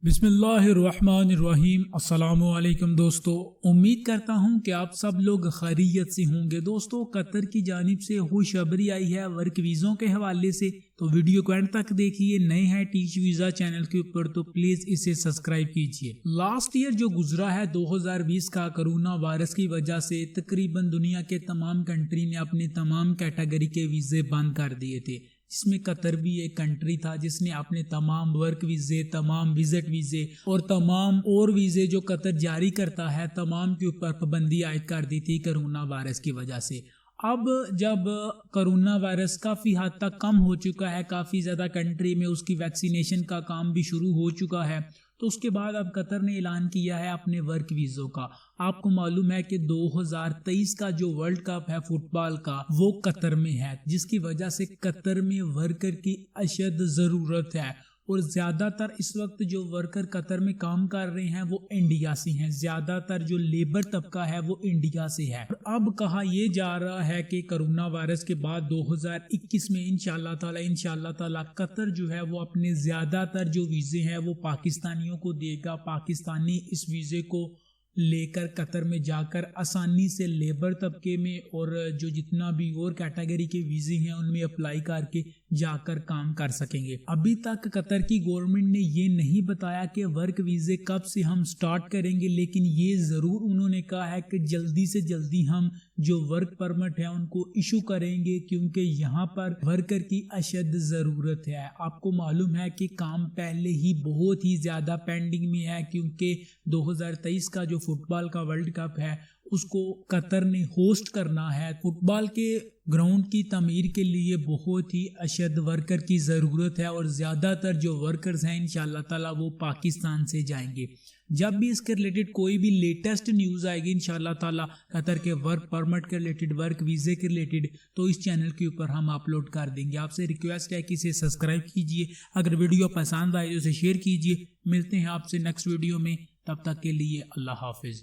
बिस्मिल्लाहिर्रहमानिर्रहीम। अस्सलामुअलैकुम दोस्तों, उम्मीद करता हूं कि आप सब लोग खैरियत से होंगे। दोस्तों, कतर की जानिब से खुशखबरी आई है वर्क वीज़ों के हवाले से, तो वीडियो को एंड तक देखिए। नए हैं टीच वीज़ा चैनल के ऊपर तो प्लीज़ इसे सब्सक्राइब कीजिए। लास्ट ईयर जो गुजरा है 2020 का, कोरोना वायरस की वजह से तकरीबन दुनिया के तमाम कंट्री ने अपने तमाम कैटेगरी के वीज़े बंद कर दिए थे, जिसमें कतर भी एक कंट्री था जिसने अपने तमाम वर्क वीज़े, तमाम विजिट वीज़े और तमाम और वीज़े जो कतर जारी करता है, तमाम के ऊपर पाबंदी आयद कर दी थी कोरोना वायरस की वजह से। अब जब कोरोना वायरस काफ़ी हद तक कम हो चुका है, काफ़ी ज़्यादा कंट्री में उसकी वैक्सीनेशन का काम भी शुरू हो चुका है, तो उसके बाद अब कतर ने ऐलान किया है अपने वर्क वीज़ों का। आपको मालूम है कि 2023 का जो वर्ल्ड कप है फुटबॉल का, वो कतर में है, जिसकी वजह से कतर में वर्कर की अशद ज़रूरत है। और ज़्यादातर इस वक्त जो वर्कर कतर में काम कर रहे हैं वो इंडिया से हैं। ज़्यादातर जो लेबर तबका है वो इंडिया से है। और अब कहा यह जा रहा है कि कोरोना वायरस के बाद 2021 में इंशाल्लाह ताला कतर जो है वो अपने ज़्यादातर जो वीज़े हैं वो पाकिस्तानियों को देगा। पाकिस्तानी इस वीज़े को लेकर कतर में जाकर आसानी से लेबर तबके में और जो जितना भी और कैटेगरी के वीज़े हैं उनमें अप्लाई करके जाकर काम कर सकेंगे। अभी तक कतर की गवर्नमेंट ने ये नहीं बताया कि वर्क वीज़े कब से हम स्टार्ट करेंगे, लेकिन ये ज़रूर उन्होंने कहा है कि जल्दी से जल्दी हम जो वर्क परमिट है उनको इशू करेंगे, क्योंकि यहाँ पर वर्कर की अशद ज़रूरत है। आपको मालूम है कि काम पहले ही बहुत ही ज़्यादा पेंडिंग में है, क्योंकि 2023 का जो फुटबॉल का वर्ल्ड कप है उसको कतर ने होस्ट करना है। फुटबॉल के ग्राउंड की तमीर के लिए बहुत ही अशद वर्कर की ज़रूरत है और ज़्यादातर जो वर्कर्स हैं इंशाल्लाह ताला वो पाकिस्तान से जाएंगे। जब भी इसके रिलेटेड कोई भी लेटेस्ट न्यूज़ आएगी इंशाल्लाह ताला कतर के वर्क परमिट के रिलेटेड, वर्क वीज़े के रिलेटेड, तो इस चैनल के ऊपर हम अपलोड कर देंगे। आपसे रिक्वेस्ट है कि इसे सब्सक्राइब कीजिए। अगर वीडियो पसंद आए तो इसे शेयर कीजिए। मिलते हैं आपसे नेक्स्ट वीडियो में, तब तक के लिए अल्लाह हाफिज़।